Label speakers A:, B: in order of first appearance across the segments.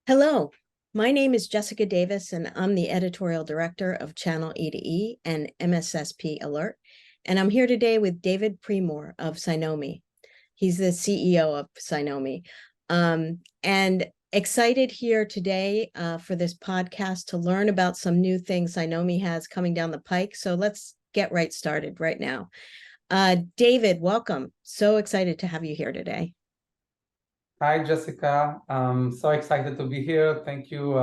A: Hello, my name is Jessica Davis, and I'm the editorial director of Channel E2E and MSSP Alert. And I'm here today with David Primor of Cynomi. He's the CEO of Cynomi. And excited here today for this podcast to learn about some new things Cynomi has coming down the pike. So let's get right started right now. David, welcome. So excited to have you here today.
B: Hi, Jessica. I'm so excited to be here. Thank you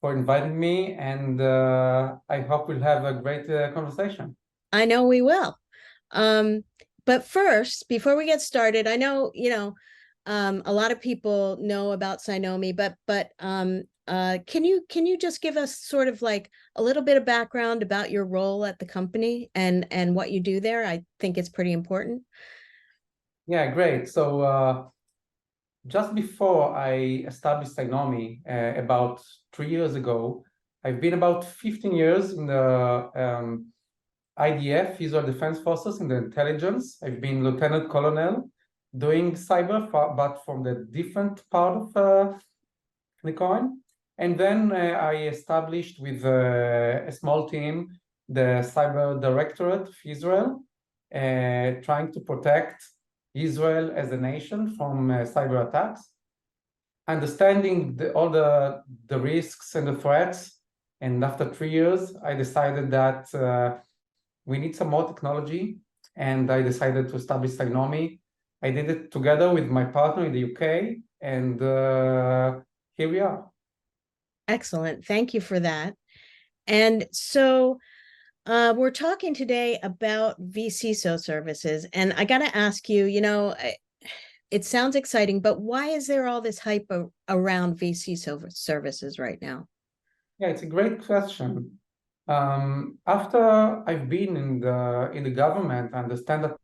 B: for inviting me, and I hope we'll have a great conversation.
A: I know we will. But first, before we get started, I know, a lot of people know about Cynomi, but can you just give us sort of like a little bit of background about your role at the company and what you do there? I think it's pretty important.
B: Yeah, great. So just before I established Cynomi about 3 years ago, I've been about 15 years in the IDF, Israel Defense Forces, in the intelligence. I've been lieutenant colonel doing cyber, but from the different part of the coin. And then I established with a small team the cyber directorate of Israel, trying to protect Israel as a nation from cyber attacks, understanding all the risks and the threats. And after 3 years, I decided that we need some more technology, and I decided to establish Cynomi. I did it together with my partner in the UK, and here we are.
A: Excellent. Thank you for that. And so we're talking today about vCISO services. And I got to ask you, it sounds exciting, but why is there all this hype around vCISO services right now?
B: Yeah, it's a great question. After I've been in the government, I understand that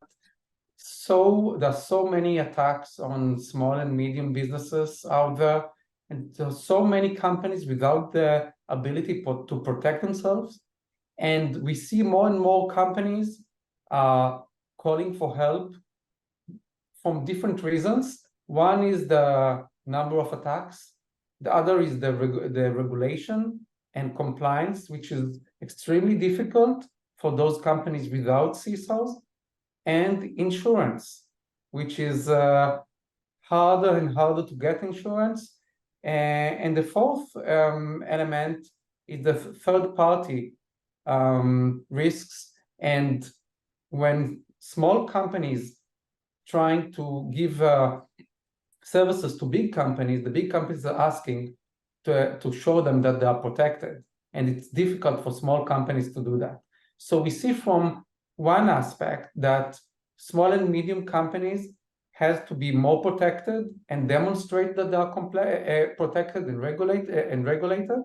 B: there's so many attacks on small and medium businesses out there, and there's so many companies without the ability to protect themselves. And we see more and more companies calling for help from different reasons. One is the number of attacks. The other is the regulation and compliance, which is extremely difficult for those companies without CISOs, and insurance, which is harder and harder to get insurance. And the fourth element is the third-party risks. And when small companies trying to give services to big companies, the big companies are asking to show them that they are protected. And it's difficult for small companies to do that. So we see from one aspect that small and medium companies has to be more protected and demonstrate that they are protected and regulated.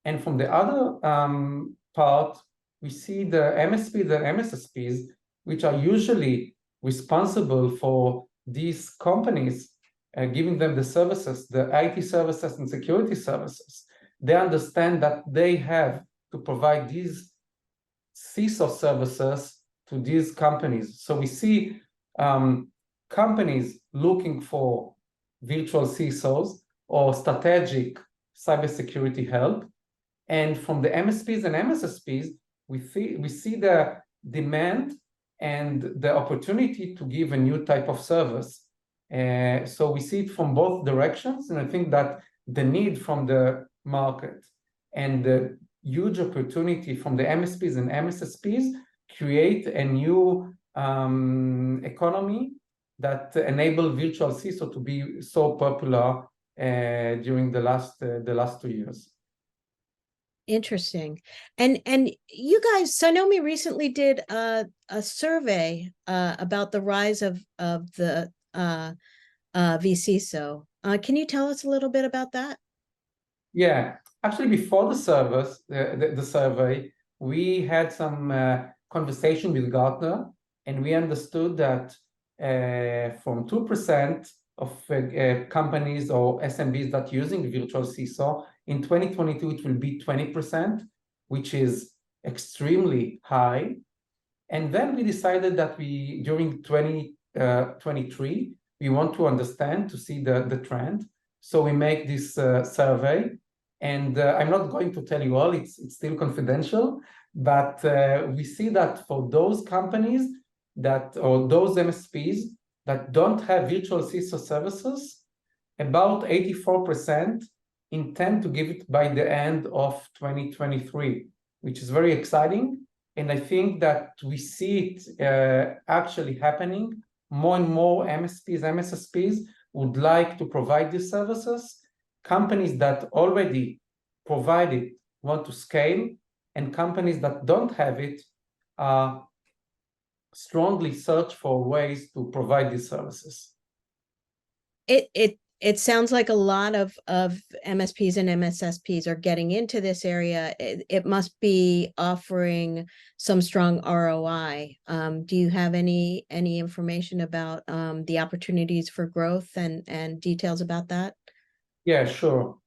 B: And from the other part, we see the MSPs and MSSPs, which are usually responsible for these companies, giving them the services, the IT services and security services. They understand that they have to provide these CISO services to these companies. So we see companies looking for virtual CISOs or strategic cybersecurity help. And from the MSPs and MSSPs, we see the demand and the opportunity to give a new type of service. So we see it from both directions, and I think that the need from the market and the huge opportunity from the MSPs and MSSPs create a new economy that enable virtual CISO to be so popular during the last 2 years.
A: Interesting. And you guys, Cynomi recently did a survey about the rise of the vCISO. Can you tell us a little bit about that?
B: Yeah, actually, before the survey, we had some conversation with Gartner, and we understood that from 2% of companies or SMBs that using virtual CISO, in 2022 it will be 20%, which is extremely high. And then we decided that during 2023, we want to understand, to see the trend. So we make this survey, and I'm not going to tell you all, it's still confidential, but we see that for those companies that, or those MSPs that don't have virtual CISO services, about 84% intend to give it by the end of 2023, which is very exciting. And I think that we see it actually happening. More and more MSPs, MSSPs would like to provide these services. Companies that already provide it want to scale, and companies that don't have it strongly search for ways to provide these services.
A: It sounds like a lot of MSPs and MSSPs are getting into this area. It must be offering some strong ROI. Do you have any information about the opportunities for growth and details about that?
B: Yeah, sure.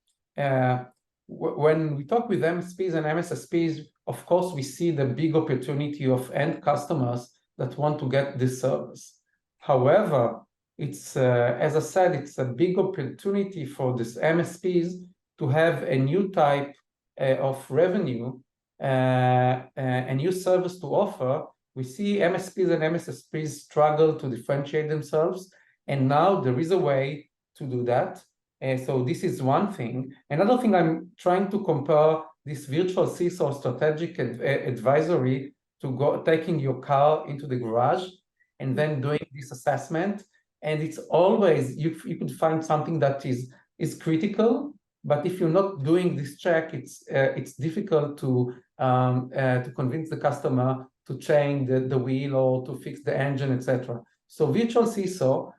B: When we talk with MSPs and MSSPs, of course, we see the big opportunity of end customers that want to get this service. However, it's, as I said, it's a big opportunity for these MSPs to have a new type of revenue, a new service to offer. We see MSPs and MSSPs struggle to differentiate themselves, and now there is a way to do that. So this is one thing. Another thing, I'm trying to compare this virtual CISO strategic advisory to taking your car into the garage and then doing this assessment. And it's always, you could find something that is critical, but if you're not doing this check, it's difficult to convince the customer to change the wheel or to fix the engine, etc. So virtual CISO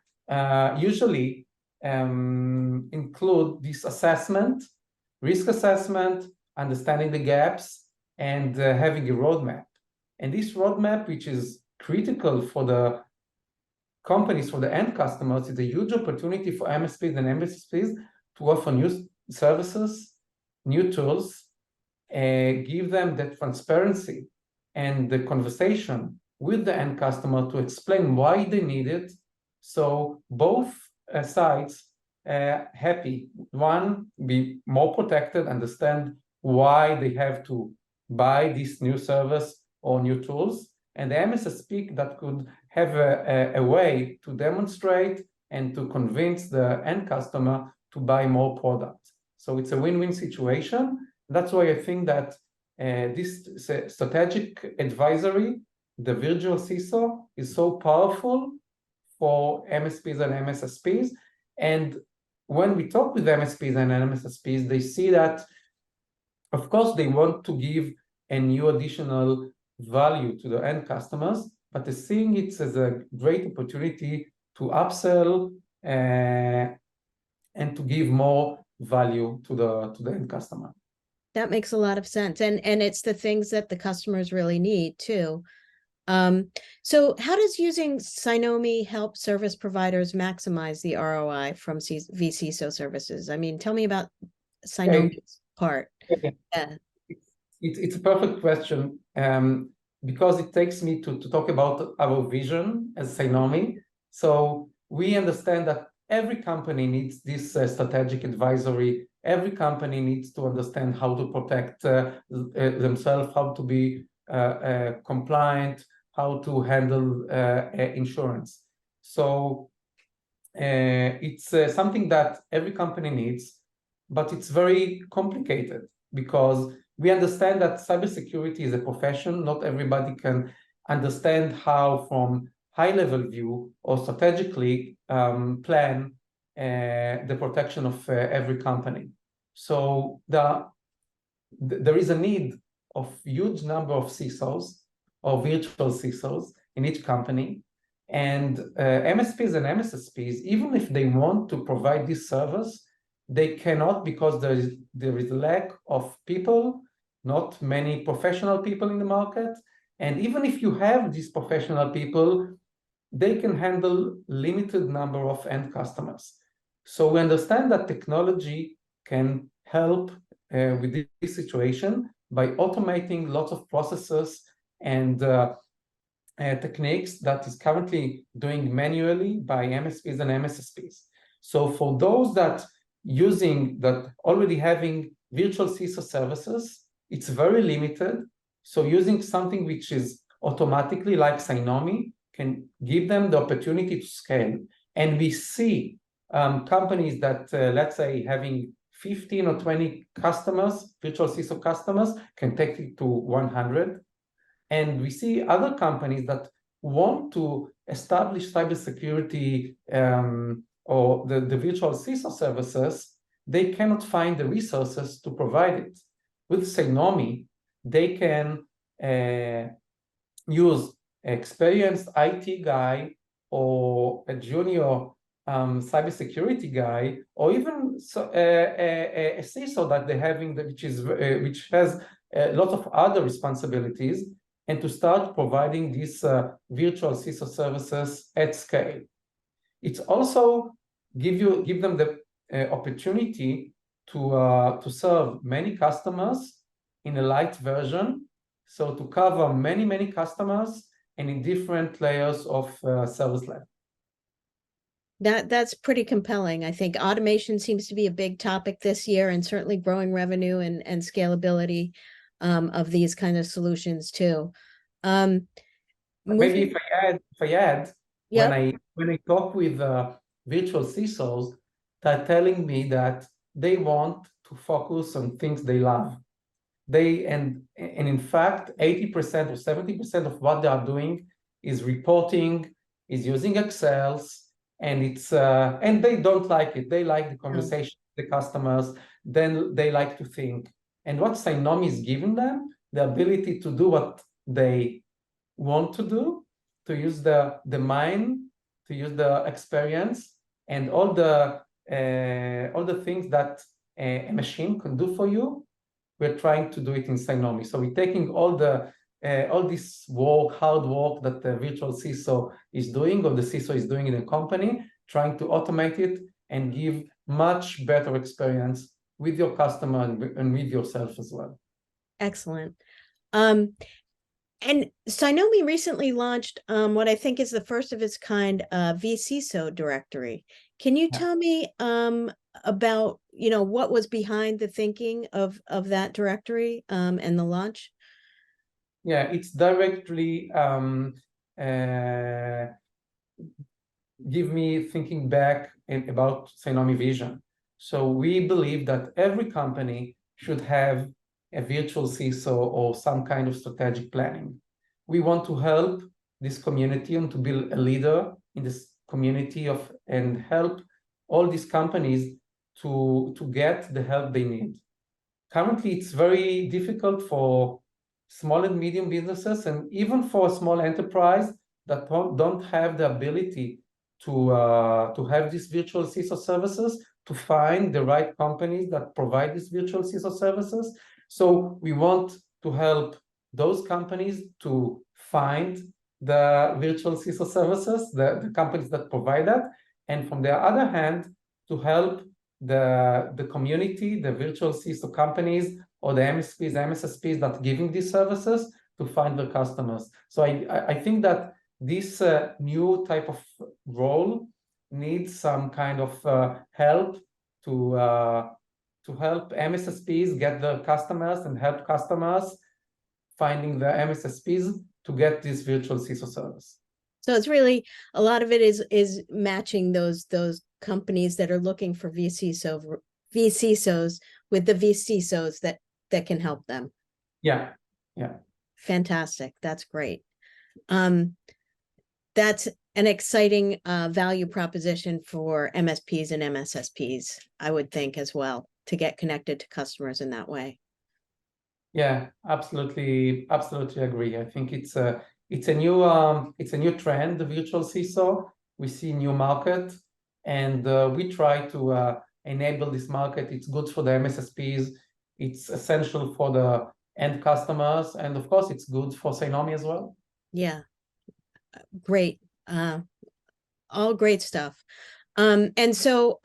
B: usually include this assessment, risk assessment, understanding the gaps, and having a roadmap. And this roadmap, which is critical for the companies, for the end customers, is a huge opportunity for MSPs and MSPs to offer new services, new tools, give them the transparency and the conversation with the end customer to explain why they need it. So both sides happy. One, be more protected, understand why they have to buy this new service or new tools, and the MSSP that could have a way to demonstrate and to convince the end customer to buy more products. So it's a win-win situation. That's why I think that this strategic advisory, the virtual CISO, is so powerful for MSPs and MSSPs. And when we talk with MSPs and MSSPs, they see that, of course, they want to give a new additional value to the end customers, but they're seeing it as a great opportunity to upsell and to give more value to the end customer.
A: That makes a lot of sense. And it's the things that the customers really need too. So how does using Cynomi help service providers maximize the ROI from vCISO services? I mean, tell me about Cynomi's part.
B: Okay.
A: Yeah.
B: It's a perfect question because it takes me to talk about our vision as Cynomi. So we understand that every company needs this strategic advisory. Every company needs to understand how to protect themselves, how to be compliant, how to handle insurance. So it's something that every company needs, but it's very complicated because we understand that cybersecurity is a profession. Not everybody can understand how, from high-level view or strategically, plan the protection of every company. So there is a need of huge number of CISOs or virtual CISOs in each company. And MSPs and MSSPs, even if they want to provide this service, they cannot because there is lack of people, not many professional people in the market. And even if you have these professional people, they can handle limited number of end customers. So we understand that technology can help with this situation by automating lots of processes and techniques that is currently doing manually by MSPs and MSSPs. So for those that using that, already having virtual CISO services, it's very limited. So using something which is automatically like Cynomi can give them the opportunity to scale. And we see companies that, let's say, having 15 or 20 customers, virtual CISO customers, can take it to 100. And we see other companies that want to establish cybersecurity or the virtual CISO services, they cannot find the resources to provide it. With Cynomi, they can use experienced IT guy or a junior cybersecurity guy, or even a CISO that they're having, which has lots of other responsibilities, and to start providing these virtual CISO services at scale. It's also give them the opportunity to serve many customers in a light version, so to cover many customers and in different layers of service level.
A: That's pretty compelling. I think automation seems to be a big topic this year, and certainly growing revenue and scalability of these kind of solutions too.
B: Maybe if I add,
A: Yep.
B: when I talk with virtual CISOs, they're telling me that they want to focus on things they love. And in fact, 80% or 70% of what they are doing is reporting, is using Excels, and and they don't like it. They like the conversation with the customers, then they like to think. And what Cynomi is giving them, the ability to do what they want to do, to use the mind, to use the experience, and all the things that a machine can do for you. We're trying to do it in Cynomi. So we're taking all this hard work that the virtual CISO is doing, or the CISO is doing in a company, trying to automate it and give much better experience with your customer and with yourself as well.
A: Excellent. And Cynomi recently launched what I think is the first of its kind vCISO directory. Can you tell me about what was behind the thinking of that directory and the launch?
B: Yeah, it's directly give me thinking back about Cynomi vision. So we believe that every company should have a virtual CISO or some kind of strategic planning. We want to help this community and to build a leader in this community and help all these companies to get the help they need. Currently, it's very difficult for small and medium businesses, and even for a small enterprise that don't have the ability to have these virtual CISO services, to find the right companies that provide these virtual CISO services. So we want to help those companies to find the virtual CISO services, the companies that provide that, and from the other hand, to help the community, the virtual CISO companies, or the MSPs, MSSPs that are giving these services, to find their customers. So I think that this new type of role needs some kind of help to help MSSPs get their customers and help customers finding the MSSPs to get this virtual CISO service.
A: So it's really, a lot of it is matching those companies that are looking for vCISOs with the vCISOs that can help them.
B: Yeah.
A: Fantastic. That's great. That's an exciting value proposition for MSPs and MSSPs, I would think, as well, to get connected to customers in that way.
B: Yeah, absolutely agree. I think it's a new trend, the virtual CISO. We see new market, and we try to enable this market. It's good for the MSSPs. It's essential for the end customers, and of course, it's good for Cynomi as well.
A: Yeah, great. All great stuff. And so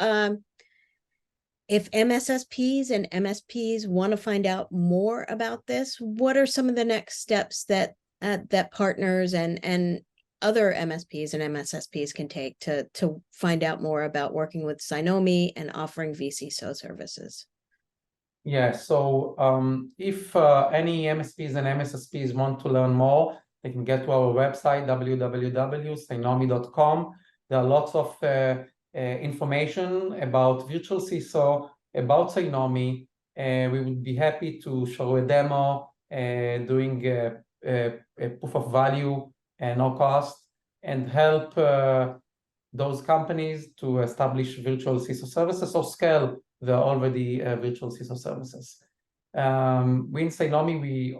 A: if MSSPs and MSPs want to find out more about this, what are some of the next steps that partners and other MSPs and MSSPs can take to find out more about working with Cynomi and offering vCISO services.
B: Yeah, so if any MSPs and MSSPs want to learn more, they can get to our website, www.cynomi.com. There are lots of information about virtual CISO, about Cynomi. We would be happy to show a demo, doing a proof of value and no cost, and help those companies to establish virtual CISO services or scale the already virtual CISO services. We in Cynomi, we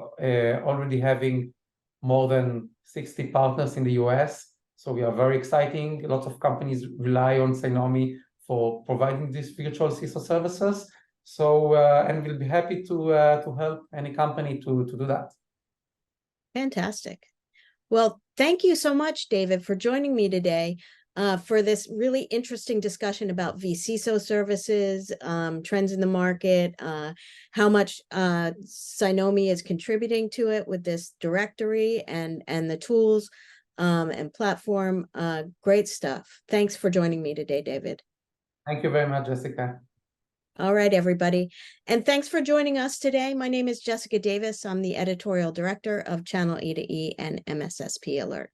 B: already having more than 60 partners in the US. So we are very exciting. Lots of companies rely on Cynomi for providing these virtual CISO services. So, and we'll be happy to help any company to do that.
A: Fantastic. Well, thank you so much, David, for joining me today for this really interesting discussion about vCISO services, trends in the market, how much Cynomi is contributing to it with this directory and the tools and platform. Great stuff. Thanks for joining me today, David.
B: Thank you very much, Jessica.
A: All right, everybody. And thanks for joining us today. My name is Jessica Davis. I'm the editorial director of Channel E2E and MSSP Alert.